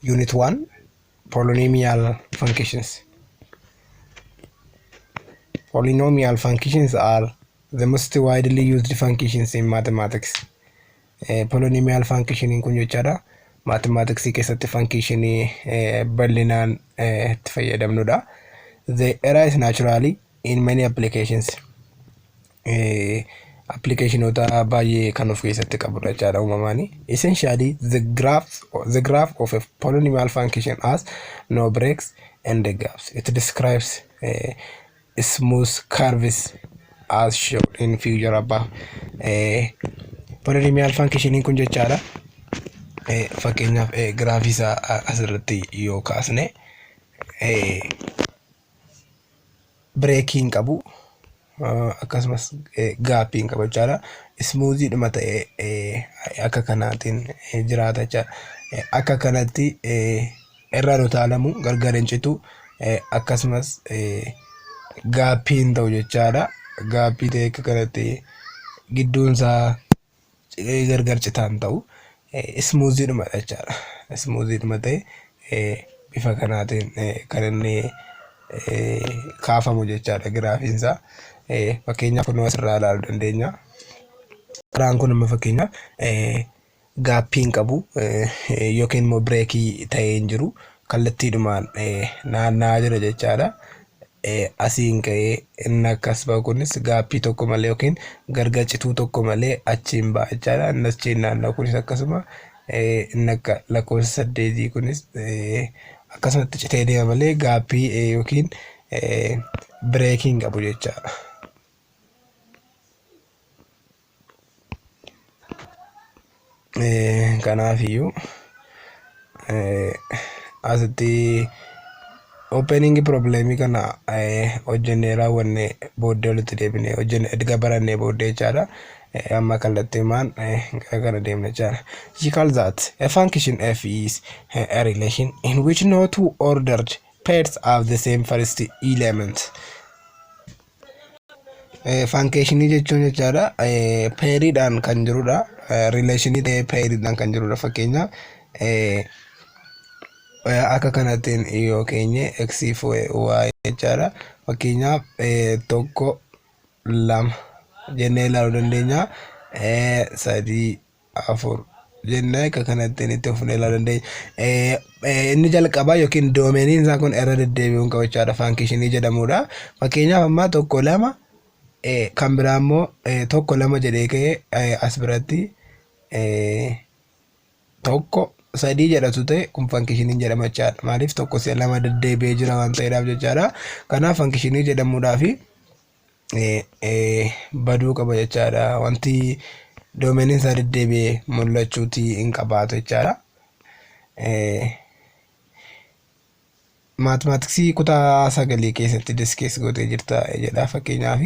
Unit 1 Polynomial Functions. Polynomial functions are the most widely used functions in mathematics. Polynomial function kun jechaadha mathematics keessatti function bal'inaan itti fayyadamnudha. They arise naturally in many applications. Applicationota baay'ee kan of keessatti qabudha jechaadha uumamani. Essentially the graph of a polynomial function has no breaks and gaps. It describes smooth curves as shown in figure above. Polynomial function kun jechaadha fakkeenyaaf graafii isaa asirratti yoo kaasne breaking qabu akkasumas gaapping qaba jechaadha. Smoothii dhuma ta'e akka kanaatiin jiraata jechaadha. Akka kanatti irraan utaalamu gargar hin citu akkasumas gaappiin ta'u jechaadha. Gaappii ta'e akka kanatti gidduun isaa gargar citaan ta'u smoothii dhuma jechaadha. Smoothii dhuma ta'e bifa kanaatiin kan inni kaafamu jechaadha graafiin isaa. Fakkeenyaaf kun asirraa ilaaluu dandeenya. Karaan kun amma fakkeenyaaf gaappiin qabu yookiin immoo bireekii ta'ee hin jiru kallattiidhumaan naanna'aa jira jechaadha. Asiin ka'ee inni akkas bahu kunis gaappii tokko malee yookiin gargar cituu tokko malee achiin ba'a jechaadha. Inni achiin naanna'u kunis akkasuma inni akka lakkoofsa 8 kunis akkasumatti citee deema malee gaappii yookiin bireekiin qabu jechaadha. Kanaafiyyuu asitti opening problemii kana hojjennee raawwanne booddee walitti deebinee hojjenne erga barannee booddee jechaadha. Amma kallattiimaan kana deemna jechaadha. She calls that a function f is a relation in which no two ordered pairs have the same first element. Function jechuun jechaadha pairiidhaan kan jirudha. Relationii ta'ee pairiidhaan kan jirudha. Fakkeenyaaf akka kanattiin yoo keenye x y jechaadha. Fakkeenyaaf tokko lama jennee ilaaluu dandeenya. 3 4 jennee akka kanattiin itti fufnee ilaaluu dandeenya. Inni jalqabaa yookiin doomeeniin isaa kun irra deddeebi'uun qabu jechaadha. Function jedhamudha. Fakkeenyaaf amma tokko lama kan biraa immoo tokko lama jedhee ka'ee as biratti tokko 3 jedhatu ta'e kun function jedhama jechaadha. Maaliif tokko si'a lama deddeebi'ee jira waan ta'eedhaaf jechaadha. Kanaaf function jedhamuudhaaf baduu qaba jechaadha. Wanti doomeeniin isaa deddeebi'ee mul'achuuti hin qabaatu jechaadha. Mathematiksii kutaa 9 keessatti diskees gootee jirta jedha. Fakkeenyaaf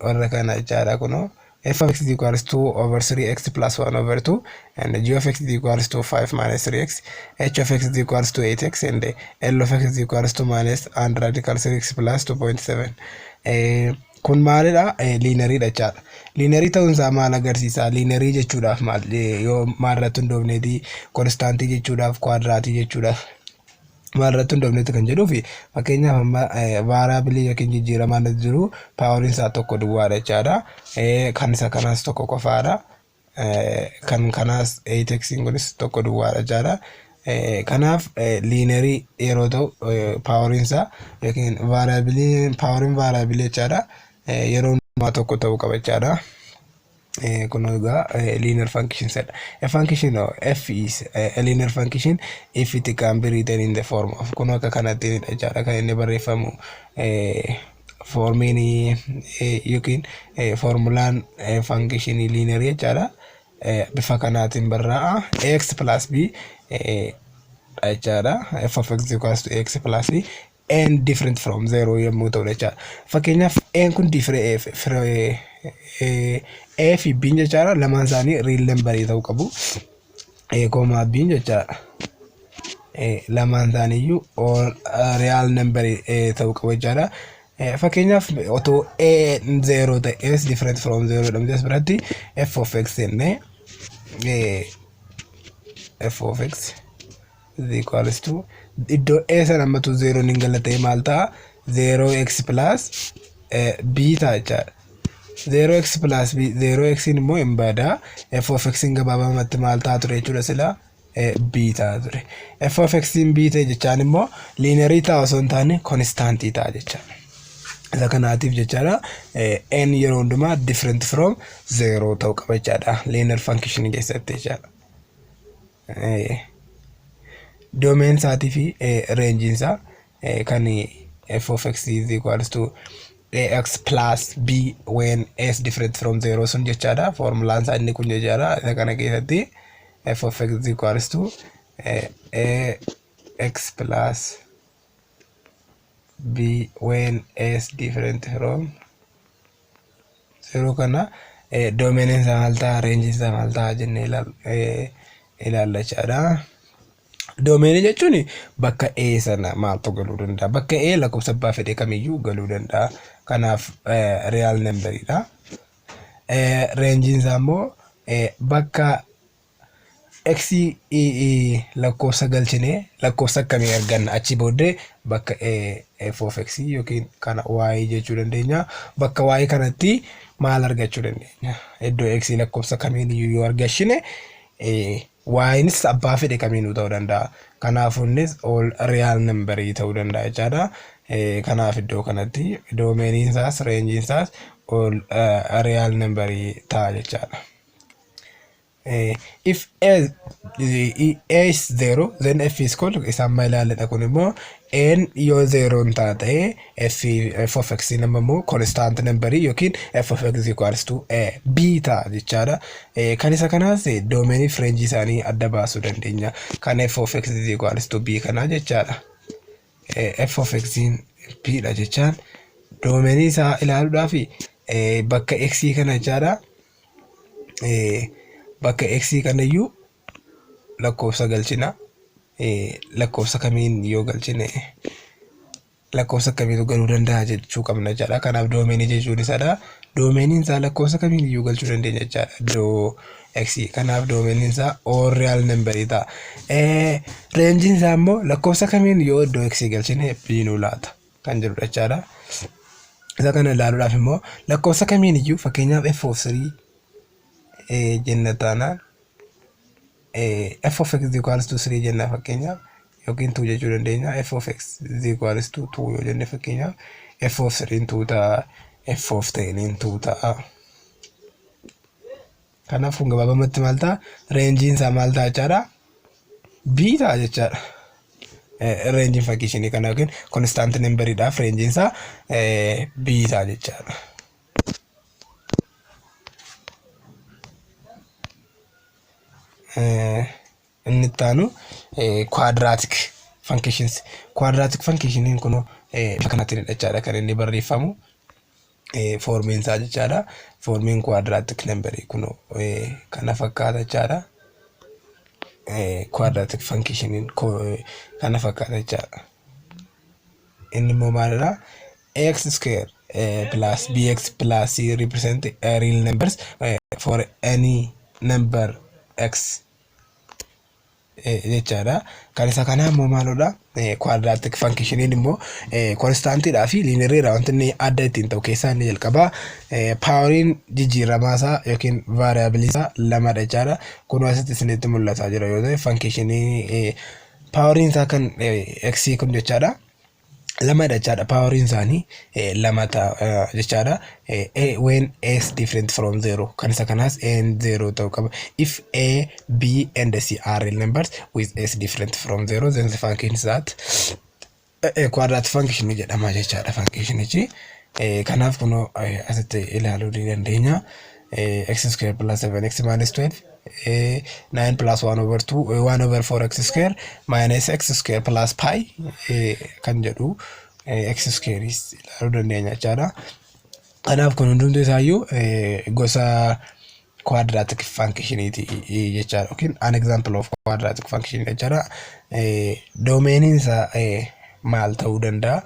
warra kana jechaadha kunoo f of x is equals to over 3x plus 1 over 2 and g of x is equals to 5 minus 3x, h of x is equals to 8x and l of x is equals to minus and radical 6x plus 2.7. Kun maalidha? Linearyidha jechaadha. Linearii ta'uun isaa maal agarsiisa? Linearii jechuudhaaf maal yoo maalirratti hundoofneeti konstaantii jechuudhaaf kwaadiraatii jechuudhaaf maalirratti hundoofneeti kan jedhuufi fakkeenyaaf amma vaaraabilii yookiin jijjiiramaan jiru paawariin isaa tokko duwwaadha jechaadha. Kan isa kanaas tokko qofaadha. Kan kanaas 8x kunis tokko duwwaadha jechaadha. Kanaaf linearii yeroo ta'u paawariin isaa yookiin paawariin vaaraabilii jechaadha yeroo hundumaa tokko ta'uu qaba jechaadha. Kun egaa linear function said a function of f is a linear function if it can be written in the form of kun akka kanatti jechaadha kan inni barreeffamu formiin yookiin formulaan function linear jechaadha bifa kanaatiin barraa'a x plus b jechaadha. F of x equals to x plus b and different from 0 yommuu ta'u jechaadha. Fakkeenyaaf n kun a fi b jechaadha lamaan isaanii real number ta'uu qabu. A comma b jechaadha lamaan isaaniiyyuu real number ta'uu qabu jechaadha. Fakkeenyaaf otoo a 0 ta'e s different from 0 jedhamtes biratti f of x jennee f of x is equals to iddoo a sana ammatu 0 hin galatee maal ta'a 0x plus b ta'a jechaadha. 0x plus b 0x immoo hin badaa f of x gabaabamatti maal ta'a ture jechuudha sila b ta'a ture. f of x b ta'e jechaan immoo linearii ta'a osoo hin taane konstaantii ta'a jechaadha. Isa kanaatiif jechaadha n yeroo hundumaa different from 0 ta'uu qaba jechaadha linear function keessatti jechaadha. Domain isaatii fi range isaa kan f of x is equals to ax plus b when s different from 0 sun jechaadha. Formulaan isaa inni kun jechaadha. Isa kana keessatti f of x is equals to ax plus b when s different from 0 kana domain isaa maal ta'a range isaa maal ta'a jennee ilaalla jechaadha. Domain jechuun bakka A sana maaltu galuu danda'a. Bakka A lakkoofsa abbaa fedhe kamiyyuu galuu danda'a. Kanaaf real numberidha. Range isaa immoo bakka x lakkoofsa galchine lakkoofsa akkamii arganna achi booddee bakka f of x yookiin kana y jechuu dandeenya. Bakka y kanatti maal argachuu dandeenya? Iddoo x lakkoofsa kamiin yoo argachine ynis abbaa fedhe kamiinuu ta'uu danda'a. Kanaaf innis all real number ta'uu danda'a jechaadha. Kanaaf iddoo kanatti domain isaas range isaas all real number ta'a jechaadha. If a is 0 then f is equal is amma ilaalledha kun immoo n yoo 0 taate f of x nama immoo constant number yookiin f of x equals to b ta'a jechaadha. Kan isa kanaas domain fi range isaanii adda baasuu dandeenya. Kan f of x equals to b kana jechaadha. F of x b dha jechaan domain isaa ilaaluudhaaf bakka x kana jechaadha. Bakka x kanayyuu lakkoofsa galchina. Lakkoofsa kamiin yoo galchine lakkoofsa kamiitu galuu danda'a jechuu qabna jechaadha. Kanaaf domain jechuun isaadha. Domain isaa lakkoofsa kamiin iyyuu galchuu dandeenya jechaadha. Iddoo x kanaaf domain isaa all real number ta'a. Range isaa immoo lakkoofsa kamiin yoo iddoo x galchine b nuu laata kan jedhudha jechaadha. Isa kana ilaaluudhaaf immoo lakkoofsa kamiin iyyuu fakkeenyaaf f of 3 jenna taanaan f of x is equals to 3 jenna fakkeenyaaf yookiin 2 jechuu dandeenya. F of x is equals to 2 yoo jenne fakkeenyaaf f of 3 2 ta'a, f of 10 2 ta'a. Kanaaf kun gabaabamatti maal ta'a? Range isaa maal ta'a jechaadha? B ta'a jechaadha. Range function kana yookiin constant number dhaaf range isaa b ta'a jechaadha. Inni taanu quadratic functions. Quadratic function kun kanatti jechaadha kan inni barreeffamu. Formiin isaa jechaadha. Formiin quadratic number kun kana fakkaata jechaadha. Quadratic function kana fakkaata jechaadha. Inni immoo maalidha? X square plus bx plus c represent real numbers for any number x jechaadha. Kan isa kana immoo maalodha? Quadratic function immoo constantidha fi linearidha. Wanti inni adda ittiin ta'u keessaa inni jalqaba poweriin jijjiiramaa isaa yookiin variable isaa lamadha jechaadha. Kun asitti isinitti mul'ataa jira yoo ta'e function poweriin isaa kan x kun jechaadha. Lamadha jechaadha. Poweriin isaanii lamata jechaadha. When s different from 0 kan isa kanaas n 0 ta'uu qaba. If a b and c are real numbers with s different from 0 then the function is that quadratic function jedhama jechaadha. Functionichi kanaaf kuno asitti ilaaluu dandeenya. X square plus 7x minus 12 9 plus 1 over 2 1 over 4x square minus x square plus pi kan jedhu x square is ilaaluu dandeenya jechaadha. Kanaaf kun hundumtuu isaayyuu gosa quadratic function jechaadha. Okay, an example of quadratic function jechaadha. Domain isaa maal ta'uu danda'a?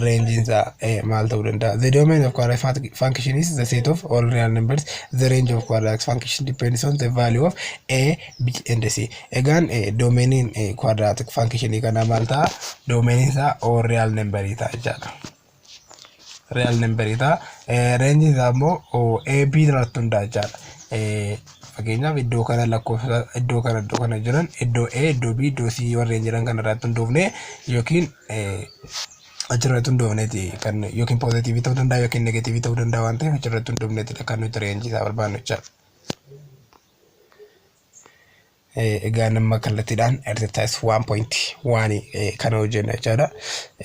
Range isaa maal ta'uu danda'a? The domain of quadratic function is the set of all real numbers. The range of quadratic function depends on the value of a, b and c. Egaan domainiin quadratic function kana maal ta'a? Domainiin isaa all real number ta'a jechaadha. Real number ta'a. Range isaa immoo a, b irratti hundaa'a jechaadha. Fakkeenyaaf iddoo kana lakkoofsa iddoo kana jiran iddoo A, iddoo B, iddoo C warreen jiran kan irratti hundoofne yookiin achirratti hundoofneeti kan yookiin poozitiivii ta'uu danda'a yookiin negatiivii ta'uu danda'a waan ta'eef achirratti hundoofneetidha kan nuti reenjii isaa barbaannu jechaadha. Egaa nama kallattiidhaan exercise 1.1 kana hojjenna jechaadha.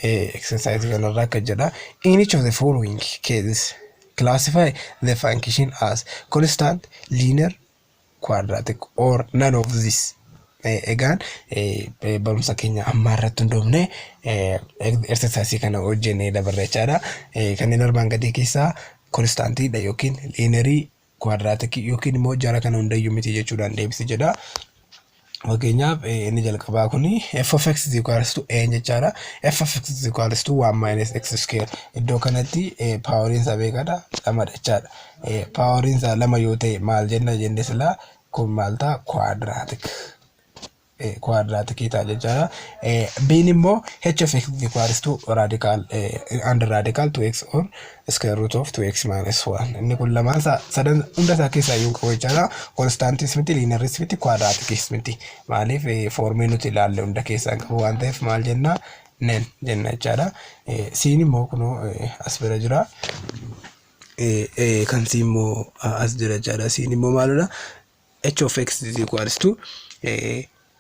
Exercise kanarraa akka jedha. In each of the following cases classify the function as constant, linear, quadratic or none of this. Egaan barumsa keenya amma irratti hundoofne exercise kana hojjennee dabarra jechaadha. Kanneen armaan gadii keessaa constantidha yookiin linearii, quadratic yookiin immoo jara kana hundayyuu miti jechuudhaan deebisi jedha. Fakkeenyaaf inni jalqabaa kuni f of x is equals to a jechaadha. F of x is equals to 1 minus x square. Iddoo kanatti poweriin isaa beekadha lama jechaadha. Poweriin isaa lama yoo ta'e maal jenna jenne silaa kun maal ta'a quadratic. Quadratic ta'a jechaadha. B'n immoo h of x is equals to radical under radical 2x or square root of 2x minus 1. Inni kun lamaan sadan hunda isaa keessaa iyyuu qabu jechaadha. Constantis miti, linearis miti, quadraticus miti. Maaliif foormii nuti ilaalle hunda keessaa qabu waan ta'eef maal jenna nen jenna jechaadha. Siin immoo kunoo as bira jira. Kan siin immoo as jira jechaadha. Siin immoo maalidha? H of x is equals to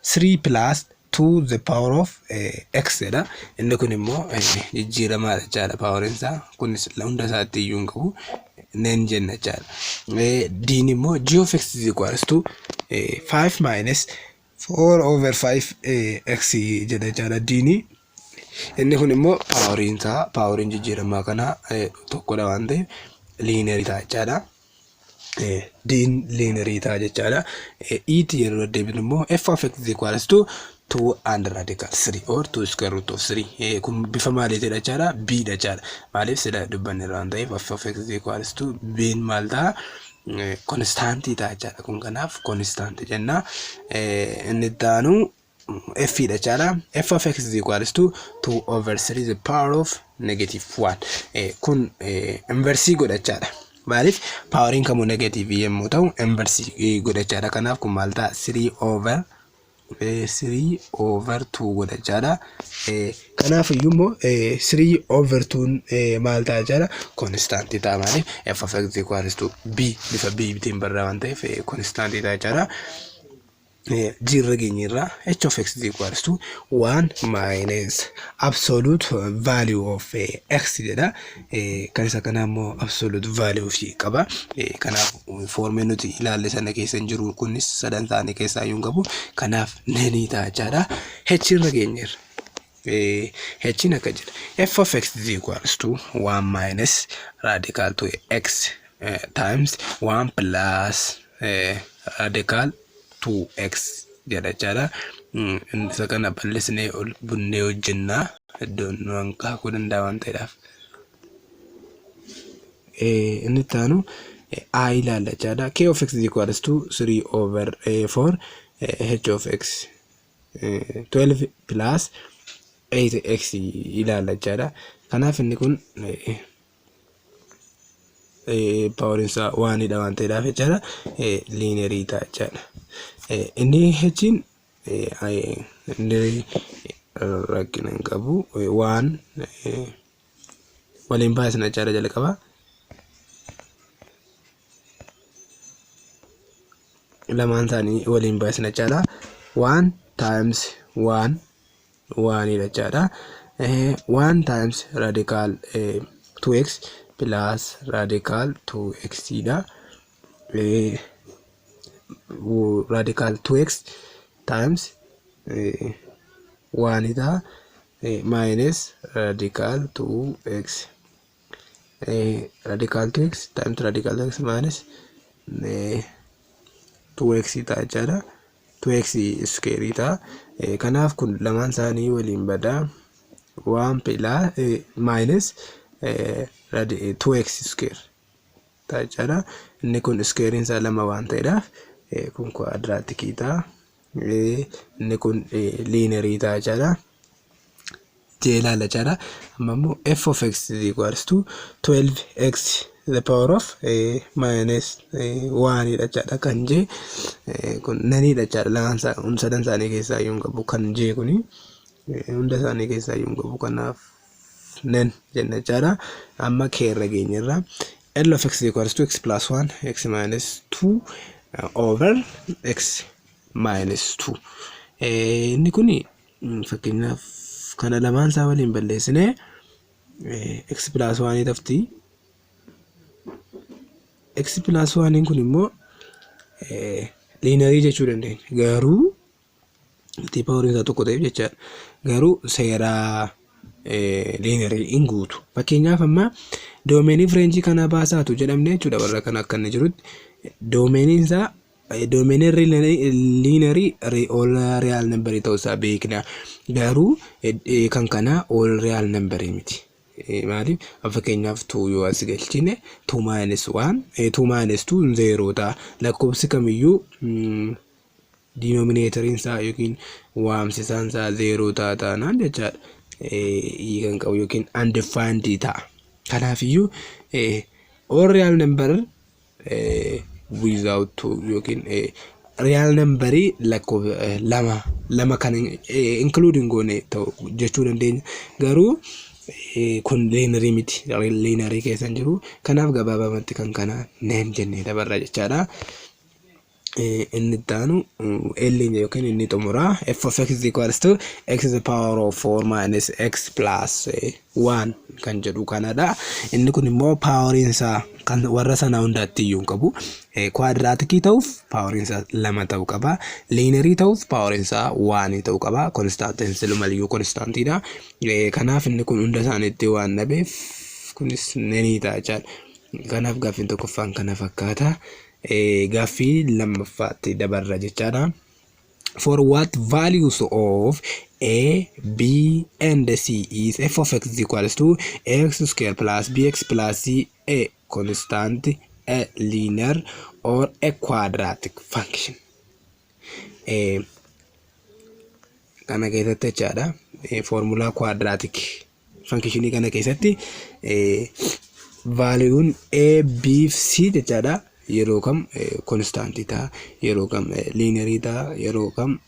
3 plus 2 the power of x jedha. Inni kun immoo jijjiiramaa jechaadha. Poweriin isaa kunis hunda isaatti iyyuu hin qabu nen jenna jechaadha. D'n immoo g of x is equals to 5 minus 4 over 5 x jedha jechaadha. D'n inni kun immoo poweriin jijjiiramaa kana tokkodha waan ta'eef linearii ta'a jechaadha. D'n linearii ta'a jechaadha. E't yeroo deebinu immoo f of x is equals to 2 under radical 3 or 2 square root of 3. Kun bifa maaliitidha jechaadha? B dha jechaadha. Maaliif sila dubbanne waan ta'eef f of x is equals to b'n maal ta'a? Constant ta'a jechaadha. Kun kanaaf constant jenna. Inni taanu f dha jechaadha. F of x is equals to 2 over 3 the power of negative 1. Kun inversii godha jechaadha. Maaliif poweriin kamuu negative yemmuu ta'u inversii godha jechaadha. Kanaaf kun maal ta'a? 3 over 2 godha jechaadha. Kanaaf iyyuu immoo 3 over 2 maal ta'a jechaadha? Constant ta'a. Maaliif f of x equals to b bifa b bitiin barraa waan ta'eef constant ta'a jechaadha. Jirra geenyirra h of x is equals to 1 minus absolute value of x jedha. Kan isa kana immoo absolute value of qaba. Kanaaf foormii nuti ilaalle sana keessa hin jiru kunis sadan isaanii keessaa iyyuu hin qabu. Kanaaf neni ta'a jechaadha. H irra geenyirra. H akka jedha. F of x is equals to 1 minus radical to x times 1 plus radical 2x jedha jechaadha. Isa kana bal'isnee ol bunnee hojjennaa iddoon waan kaakuu danda'a waan ta'eedhaaf. Inni taanu I ilaalla jechaadha. K of x is equals to 3 over 4 h of x 12 plus 8x ilaalla jechaadha. Kanaaf inni kun poweriin isaa waanidha waan ta'eedhaaf jechaadha. Linearii ta'a jechaadha. Inni h'in inni rakkina hin qabu. Waan waliin baay'isna jechaadha jalqaba. Lamaan isaanii waliin baay'isna jechaadha. 1 times 1 1 jechaadha. 1 times radical 2x plus radical 2x dha. Radical 2x times 1 dha minus radical 2x. Radical 2x times radical 2x minus 2x dha jechaadha. 2x square dha. Kanaaf kun lamaan isaanii waliin badaa 1 plus minus 2x square ta'a jechaadha. Inni kun square isaa 2 waan ta'eedhaaf kun quadratic ta'a. Inni kun linear ta'a jechaadha. Jeelala jechaadha. Amma immoo f of x is equals to 12x the power of minus 1 jechaadha kan jee kun nani jechaadha. Lamaan sadan isaanii keessaa iyyuu qabu kan jee kuni hunda isaanii keessaa iyyuu qabu kanaaf nan jenna jechaadha. Amma keerra geenyerra L of x is equals to x plus 1 x minus 2 over x minus 2. Inni kuni fakkeenyaaf kana lamaan isaa waliin balleessine x plus 1 tafti. X plus 1 kun immoo linear jechuu dandeenya. Garuu power isaa tokko ta'eef jechaadha. Garuu seera linear hin guutu. Fakkeenyaaf amma domain range kana baasaatu jedhamne jechuudha. Warra kana akka inni jirutti domain isaa domain linear all real number ta'uu isaa beekna. Garuu kan kana all real number miti. Maaliif fakkeenyaaf 2 yoo as galchine 2 minus 1 2 minus 2 0 ta'a. Lakkoofsi kamiyyuu denominator isaa yookiin waamsisaan isaa 0 ta'a taanaan jechaadha. Kan qabu yookiin undefined ta'a. Kanaafiyyuu all real number without 2 yookiin real number lakkoof lama kan including goone ta'u jechuu dandeenya. Garuu kun linear miti. Linear keessa hin jiru. Kanaaf gabaabamatti kan kana neen jennee dabarra jechaadha. Inni taanu L yookiin inni xumura f of x is equals to x to the power of 4 minus x plus 1 kan jedhu kanadha. Inni kun immoo power isaa kan warra sana hundaatti iyyuu qabu. Quadratic ta'uuf power isaa 2 ta'uu qaba. Linear ta'uuf power isaa 1 ta'uu qaba. Constant silumayyuu constantidha. Kanaaf inni kun hunda isaaniitti waan dhabeef kunis neni ta'a jechaadha. Kanaaf gaaffiin tokkoffaan kana fakkaata. Gaaffii lammaffaatti dabarra jechaadha. For what values of a, b, and c is f of x equals to x square plus bx plus c a constant, a linear, or a quadratic function? Kana keessatti jechaadha. Formula quadratic function kana keessatti value'n a, b, c jechaadha. Yeroo kam constant ta'a, yeroo kam linear ta'a, yeroo kam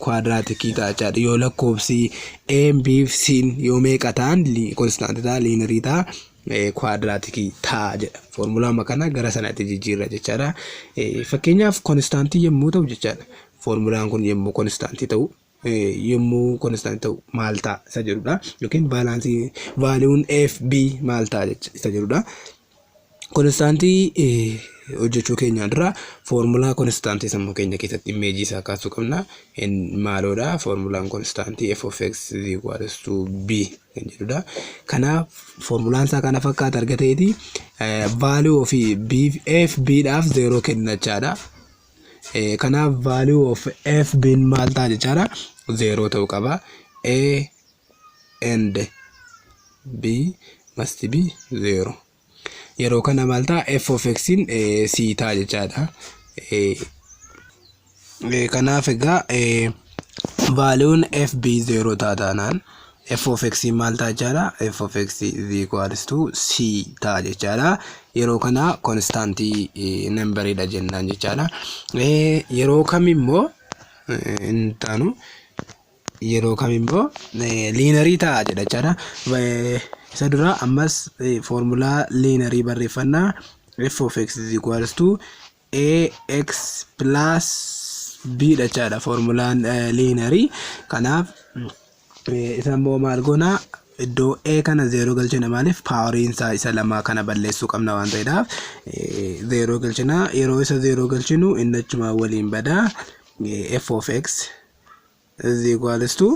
quadratic ta'a jechaadha. Yoo lakkoofsi a, b, c yoo meeqa ta'an constant ta'a, linear ta'a, quadratic ta'a jedha. Formulaan kana gara sanaatti jijjiirra jechaadha. Fakkeenyaaf constant yommuu ta'u jechaadha. Formulaan kun yommuu constant ta'u maal ta'a isa jedhudha. Yookiin balance value'n f, b maal ta'a isa jedhudha. Constant hojjechuu keenya dura formula constant sammuu keenya keessatti image isaa kaasuu qabna. Maaloodha formulaan constant f of x is equals to b kan jedhudha. Kanaaf formulaan isaa kana fakkaata argateeti value of b f b dhaaf 0 kenna jechaadha. Kanaaf value of f b maal ta'a jechaadha 0 ta'uu qaba. A and b must be 0. Yeroo kana maal ta'a f of x in c ta'a jechaadha. Kanaaf egaa value'n fb 0 ta'a taanaan f of x maal ta'a jechaadha. F of x is equals to c ta'a jechaadha. Yeroo kana constant number dha jennaan jechaadha. Yeroo kamimmoo intaanu yeroo kamimmoo linear ta'a jedha jechaadha. Isa dura ammas formula linear barreeffannaa f of x is equals to ax plus b jechaadha. Formulaan linear kanaaf isa immoo maal goona iddoo a kana 0 galchina maaliif poweriin isaa isa lama kana balleessuu qabna waan ta'eedhaaf 0 galchina. Yeroo isa 0 galchinu inni achuma waliin bada f of x is equals to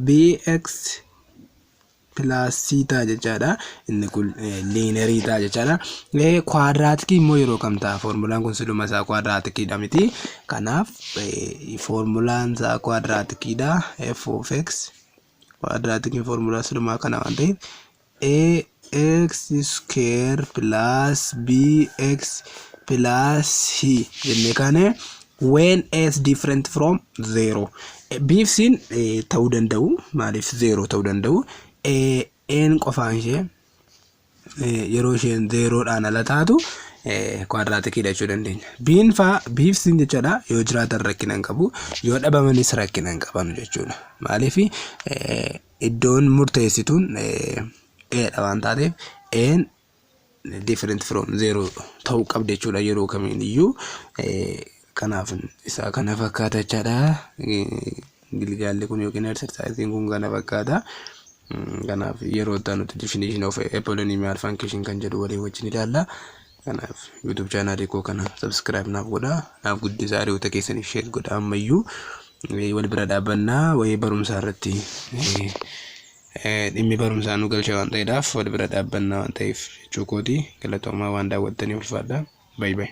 bx plus c ta'a jechaadha. Inni kun linear ta'a jechaadha. Quadratic immoo yeroo kam ta'a formulaan kun siluma isaa quadratic dha miti. Kanaaf formulaan isaa quadratic dha f of x quadratic formula sirmaa kana waan ta'eef ax square plus bx plus c jennee kaane when s different from 0 bf sin ta'uu danda'u maaliif 0 ta'uu danda'u n qofaan ishee yeroo isheen 0 dhaan ala taatu quadratic jechuu dandeenya. B'n fa bf sin jechuudha yoo jiraatan rakkina hin qabu yoo dhabamanis rakkina hin qaban jechuudha. Maaliif iddoon murteessituun dha waan taateef n different from 0 ta'uu qabdi jechuudha yeroo kamiin iyyuu. Kanaaf isa kana fakkaata jechaadha. Gilgaalli kun yookiin exercise kun kana fakkaata. Kanaaf yeroo itti definition of polynomial function kan jedhu walii wajjin ilaalla. Kanaaf YouTube channel koo kana subscribe naaf godhaa. Naaf guddisaa hiriyoota keessaniif share godhaa. Ammayyuu wal bira dhaabbannaa wayii barumsaa irratti dhimmi barumsaa nu galcha waan ta'eedhaaf wal bira dhaabbannaa waan ta'eef jechuu kooti. Galatoomaa waan daawwattaniif ulfaadha. Bye bye.